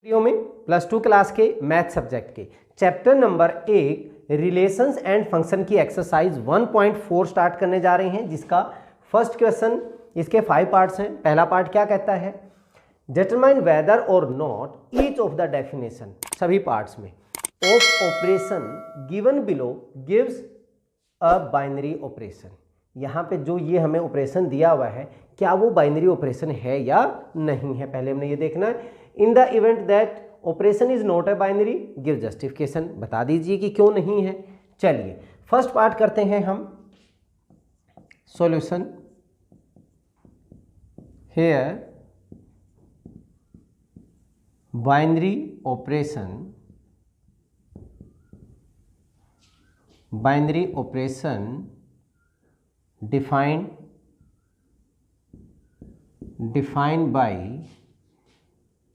Video में +2 class के math subject के chapter number 1 relations and function की एक्सरसाइज 1.4 स्टार्ट करने जा रहे हैं, जिसका फर्स्ट क्वेश्चन, इसके 5 पार्ट्स हैं। पहला पार्ट क्या कहता है, डिटरमाइन वेदर और not each of the definition, सभी पार्ट्स में, of operation given below gives a binary operation. यहाँ पे जो ये हमें ऑपरेशन दिया हुआ है, क्या वो बाइनरी ऑपरेशन है या नहीं है, पहले हमने ये देखना है। In the event that operation is not a binary give justification, बता दीजिए कि क्यों नहीं है। चलिए फर्स्ट पार्ट करते हैं हम, solution. Here binary operation defined by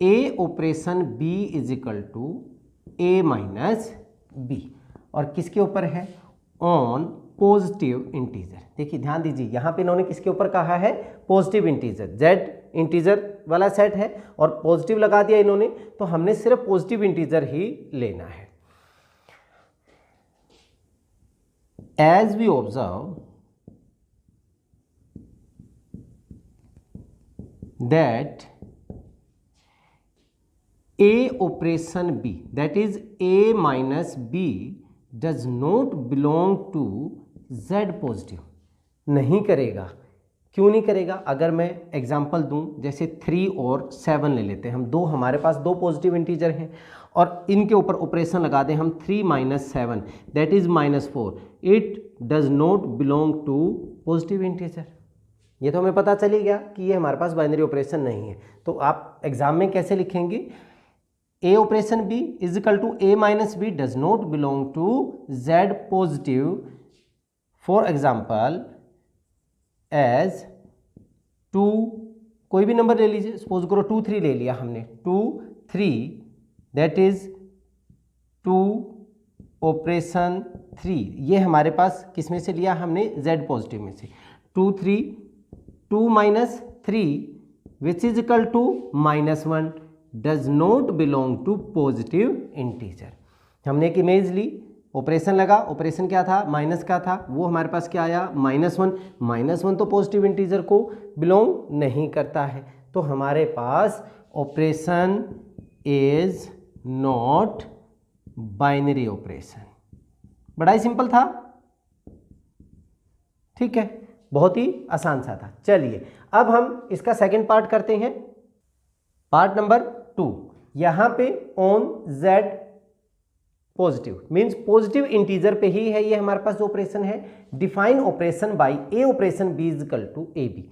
A operation B is equal to A minus B, और किसके ऊपर है, ऑन पॉजिटिव इंटीजर। देखिए ध्यान दीजिए, यहाँ पे इन्होंने किसके ऊपर कहा है, पॉजिटिव इंटीजर। Z इंटीजर वाला सेट है और पॉजिटिव लगा दिया इन्होंने, तो हमने सिर्फ पॉजिटिव इंटीजर ही लेना है। As we observe that A operation B, that is A minus B, does not belong to Z positive, नहीं करेगा। क्यों नहीं करेगा, अगर मैं एग्जांपल दूं, जैसे 3 और 7 ले लेते हैं हम, हमारे पास दो पॉजिटिव इंटीजर हैं और इनके ऊपर ऑपरेशन लगा दें हम 3 minus 7 that is -4, it does not belong to positive integer. ये तो हमें पता चली गया कि ये हमारे पास बाइनरी ऑपरेशन नहीं है। तो आप एग्जाम में कैसे लिखेंगे, A operation B is equal to A minus B does not belong to Z positive. For example as 2, कोई भी नंबर ले लीजिए, सपोज करो 2 3 ले लिया हमने, 2 3 दैट इज 2 ऑपरेशन 3, ये हमारे पास किस में से लिया हमने, Z पॉजिटिव में से। 2 3 2 minus 3 which is equal to -1 does not belong to positive integer. हमने एक इमेज ली, ऑपरेशन लगा, ऑपरेशन क्या था, माइनस का था, वो हमारे पास क्या आया, -1। -1 तो पॉजिटिव इंटीजर को बिलोंग नहीं करता है, तो हमारे पास operation is not binary operation. बड़ा ही सिंपल था, ठीक है, बहुत ही आसान सा था। चलिए अब हम इसका सेकंड पार्ट करते हैं, पार्ट नंबर 2। यहां पे on Z positive means positive integer पे ही है ये हमारे पास जो ऑपरेशन है। Define operation by A operation B is equal to AB,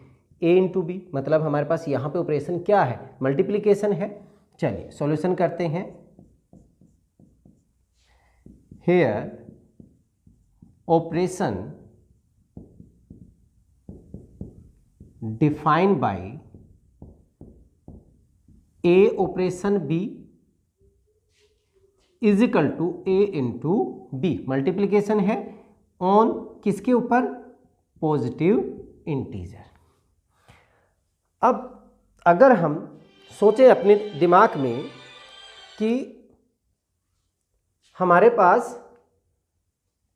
A into B, मतलब हमारे पास यहां पे ऑपरेशन क्या है, मल्टीप्लीकेशन है। चलिए सॉल्यूशन करते हैं। Here operation defined by A operation B is equal to A into B, multiplication है ऑन किसके ऊपर, पॉजिटिव इंटीजर। अब अगर हम सोचें अपने दिमाग में कि हमारे पास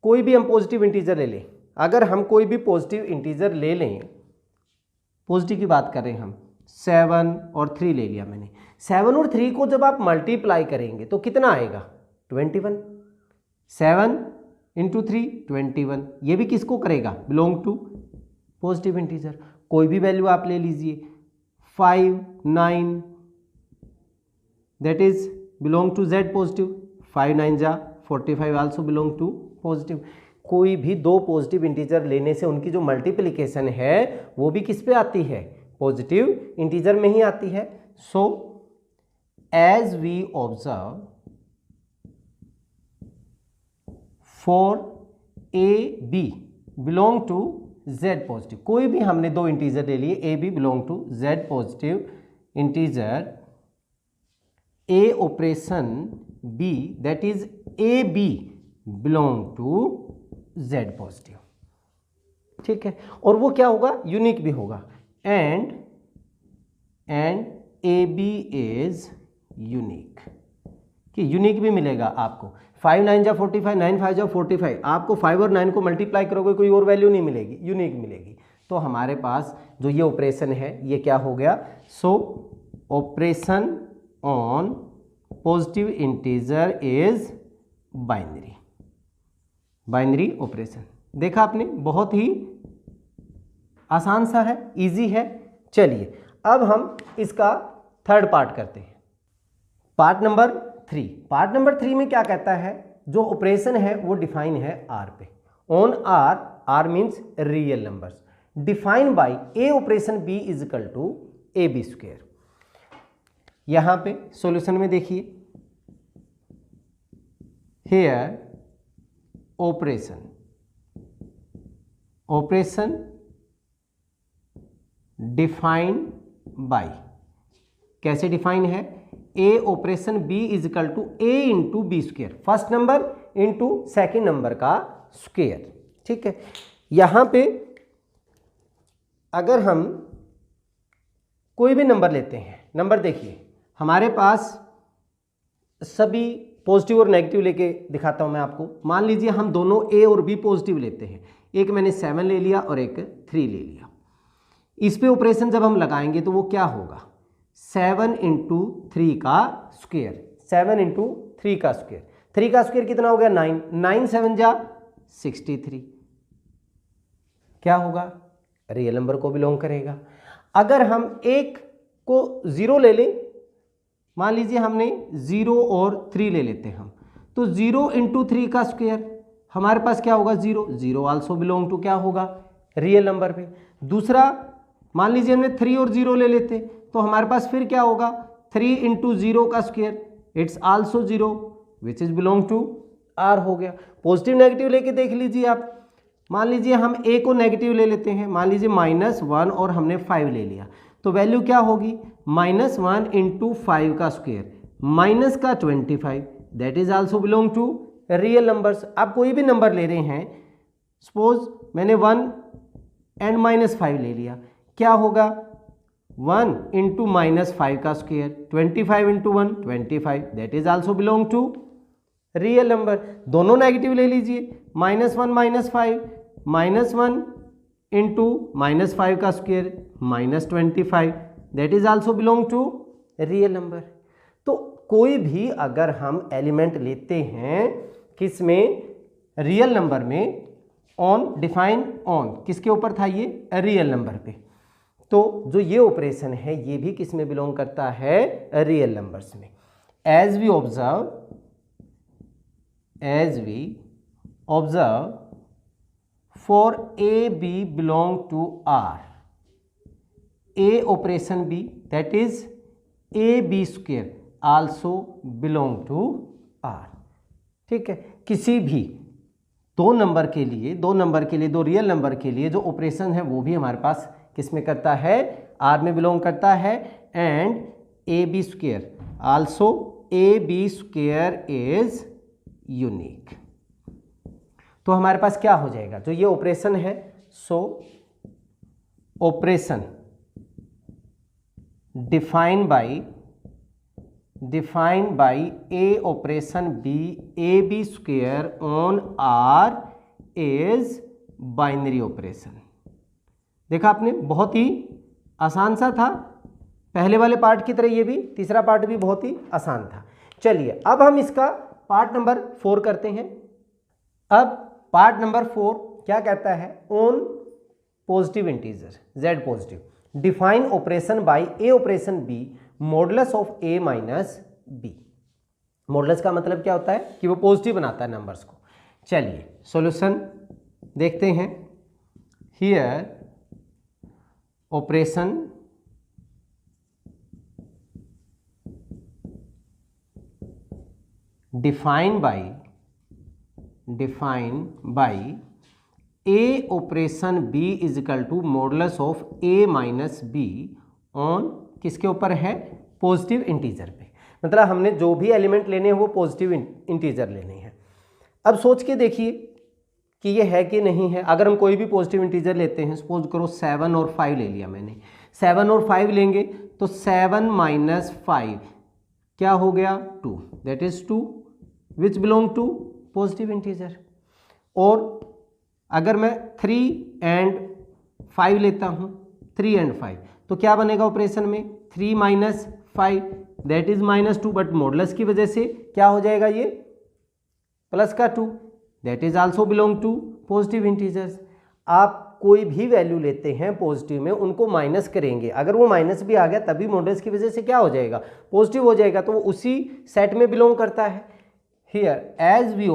कोई भी हम पॉजिटिव इंटीजर ले लें, अगर हम कोई भी पॉजिटिव इंटीजर ले लें, पॉजिटिव की बात कर रहे हैं हम, 7 और 3 ले लिया मैंने, 7 और 3 को जब आप मल्टीप्लाई करेंगे तो कितना आएगा, 21। 7 इंटू 3 21, ये भी किसको करेगा, बिलोंग टू पॉजिटिव इंटीजर। कोई भी वैल्यू आप ले लीजिए, 5 9 that is belong to Z positive, 5 9 जा 45 आल्सो बिलोंग टू पॉजिटिव। कोई भी दो पॉजिटिव इंटीजर लेने से उनकी जो मल्टीप्लिकेशन है वो भी किस पे आती है, पॉजिटिव इंटीजर में ही आती है। So as we observe for A B belong to Z positive, कोई भी हमने दो इंटीजर ले लिए, A B belong to Z positive integer, A operation B that is A B belong to Z positive, ठीक है, और वो क्या होगा, यूनिक भी होगा। एंड AB is यूनिक, कि यूनिक भी मिलेगा आपको। 5 9 जा 45, 9 5 जा 45, आपको 5 और 9 को मल्टीप्लाई करोगे कोई और वैल्यू नहीं मिलेगी, यूनिक मिलेगी। तो हमारे पास जो ये ऑपरेशन है ये क्या हो गया? सो operation on positive integer is binary, binary operation. देखा आपने, बहुत ही आसान सा है, इजी है। चलिए अब हम इसका थर्ड पार्ट करते हैं, पार्ट नंबर 3। पार्ट नंबर 3 में क्या कहता है? जो ऑपरेशन है वो डिफाइन है आर पे, on R, R means real numbers, define by A operation B is equal to a b square. यहां पे सॉल्यूशन में देखिए, here operation, operation defined by, कैसे डिफाइन है? A operation B is equal to a into b square, first number into second number का square. ठीक है, यहां पे अगर हम कोई भी नंबर लेते हैं, नंबर देखिए हमारे पास सभी पॉजिटिव और नेगेटिव लेके दिखाता हूं मैं आपको। मान लीजिए हम दोनों ए और बी पॉजिटिव लेते हैं, एक मैंने 7 ले लिया और एक 3 ले लिया। इस पे ऑपरेशन जब हम लगाएंगे तो वो क्या होगा? 7 इंटू 3 का स्क्वायर, 7 इंटू 3 का स्क्वायर, 3 का स्क्वायर कितना हो गया? 9, 9 7 जा 63, क्या होगा? रियल नंबर को बिलोंग करेगा। अगर हम एक को 0 ले लें, मान लीजिए हमने 0 और 3 ले लेते हैं हम, तो 0 इंटू 3 का स्क्वायर हमारे पास क्या होगा? 0, 0 आल्सो बिलोंग टू क्या होगा? रियल नंबर पे। दूसरा मान लीजिए हमने 3 और 0 ले लेते, तो हमारे पास फिर क्या होगा? 3 इंटू 0 का square, it's also 0 which is belong to R हो गया। पॉजिटिव नेगेटिव लेके देख लीजिए आप, मान लीजिए हम ए को नेगेटिव ले लेते हैं, मान लीजिए -1 और हमने 5 ले लिया, तो वैल्यू क्या होगी? -1 इंटू 5 का स्क्वायर माइनस का 25, that is also belong to real numbers. आप कोई भी नंबर ले रहे हैं, सपोज मैंने 1 एंड -5 ले लिया, क्या होगा? 1 इंटू -5 का square, 25 into 1 25, that is also belong to real number. दोनों नेगेटिव ले लीजिए, -1 -5, -1 इंटू -5 का square -25, that is also belong to real number. तो कोई भी अगर हम एलिमेंट लेते हैं किसमें? रियल नंबर में, ऑन, डिफाइन ऑन, किसके ऊपर था ये? रियल नंबर पे। तो जो ये ऑपरेशन है ये भी किस में बिलोंग करता है? रियल नंबर्स में। As we observe for A B belong to R, A operation B that is A B square also belong to R. ठीक है, किसी भी दो नंबर के लिए, दो रियल नंबर के लिए जो ऑपरेशन है वो भी हमारे पास किस में करता है? आर में बिलोंग करता है। And A B square also, A B square is unique. तो हमारे पास क्या हो जाएगा? जो ये ऑपरेशन है, so operation define by A operation B, A B square on R is binary operation. देखा आपने, बहुत ही आसान सा था, पहले वाले पार्ट की तरह ये भी तीसरा पार्ट भी बहुत ही आसान था। चलिए अब हम इसका पार्ट नंबर 4 करते हैं। अब पार्ट नंबर 4 क्या कहता है? On positive integer z positive, define operation by A operation B modulus of a minus B. Modulus का मतलब क्या होता है? कि वो पॉजिटिव बनाता है नंबर्स को। चलिए सॉल्यूशन देखते हैं। Here operation define by A operation B is equal to modulus of A minus B on किसके ऊपर है? पॉजिटिव इंटीजर पे। मतलब हमने जो भी एलिमेंट लेने हैं वो पॉजिटिव इंटीजर लेने हैं। अब सोच के देखिए कि ये है कि नहीं है। अगर हम कोई भी पॉजिटिव इंटीजर लेते हैं, सपोज करो 7 और 5 ले लिया मैंने, 7 और 5 लेंगे तो 7 माइनस 5 क्या हो गया 2, that is 2 which belong to positive integer. और अगर मैं 3 and 5 लेता हूँ, 3 and 5, तो क्या बनेगा ऑपरेशन में 3 minus 5 that is -2, but modulus की वजह से क्या हो जाएगा ये प्लस का 2 that is also belong to positive integers. आप कोई भी वैल्यू लेते हैं पॉजिटिव में, उनको माइनस करेंगे, अगर वो माइनस भी आ गया तभी मॉडुलस की वजह से क्या हो जाएगा पॉजिटिव हो जाएगा, तो वो उसी सेट में बिलोंग करता है। Here as we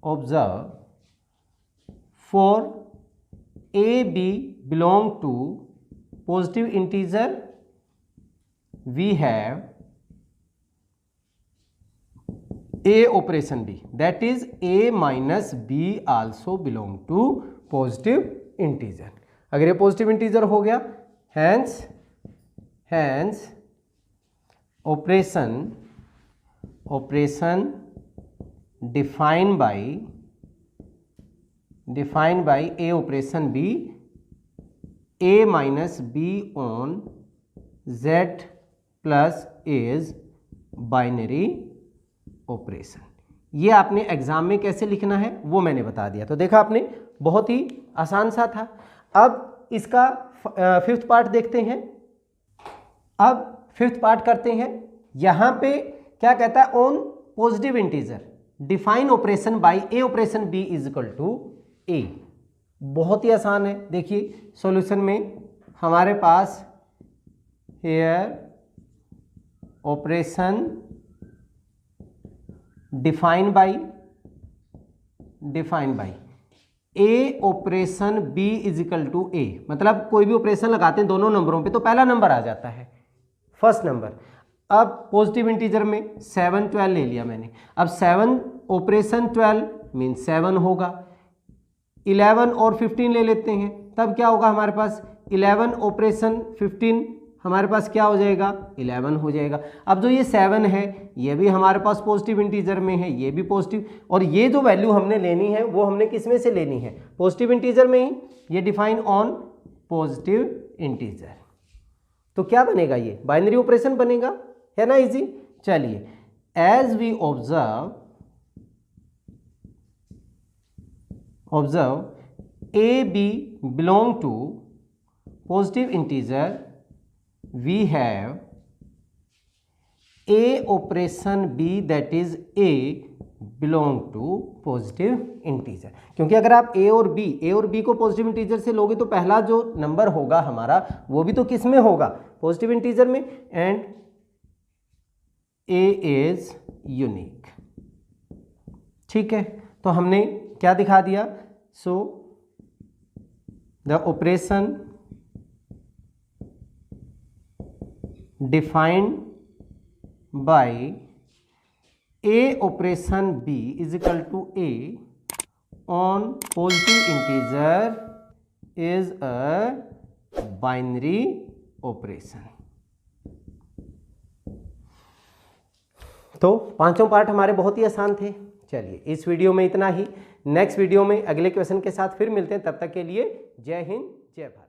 observe for a b belong to positive integer, we have a operation b, that is a minus b also belong to positive integer। अगर ये पॉजिटिव इंटीजर हो गया, hence operation defined by a operation b, a minus b on z plus is binary operation. ये आपने exam में कैसे लिखना है वो मैंने बता दिया, तो देखा आपने बहुत ही आसान सा था। अब इसका फिफ्थ पार्ट देखते हैं। अब फिफ्थ पार्ट करते हैं। यहाँ पे क्या कहता है, on positive integer define operation by A operation B is equal to a. बहुत ही आसान है। देखिए सॉल्यूशन में हमारे पास here operation define by A operation B is equal to a, मतलब कोई भी ऑपरेशन लगाते हैं दोनों नंबरों पे तो पहला नंबर आ जाता है, फर्स्ट नंबर। अब पॉजिटिव इंटीजर में 7 12 ले लिया मैंने। अब 7 ऑपरेशन 12 मीन 7 होगा। 11 और 15 ले लेते हैं, तब क्या होगा हमारे पास 11 ऑपरेशन 15 हमारे पास क्या हो जाएगा 11 हो जाएगा। अब जो ये 7 है ये भी हमारे पास पॉजिटिव इंटीजर में है, ये भी पॉजिटिव, और ये जो वैल्यू हमने लेनी है वो हमने किस में से लेनी है, पॉजिटिव इंटीजर में ही। ये डिफाइन ऑन पॉजिटिव इंटीजर, तो क्या बनेगा, ये बाइनरी ऑपरेशन बनेगा, है ना इजी। चलिए as we observe A B belong to positive integer, we have a operation b that is a belong to positive integer। क्योंकि अगर आप a और b को पॉजिटिव इंटीजर से लोगे तो पहला जो नंबर होगा हमारा वो भी तो किस में होगा, पॉजिटिव इंटीजर में, एंड a is यूनिक। ठीक है, तो हमने क्या दिखा दिया, so the operation defined by a operation b is equal to a on positive integer is a binary operation। तो पांचों पार्ट हमारे बहुत ही आसान थे। चलिए इस वीडियो में इतना ही, नेक्स्ट वीडियो में अगले क्वेश्चन के साथ फिर मिलते हैं, तब तक के लिए जय हिंद जय भारत।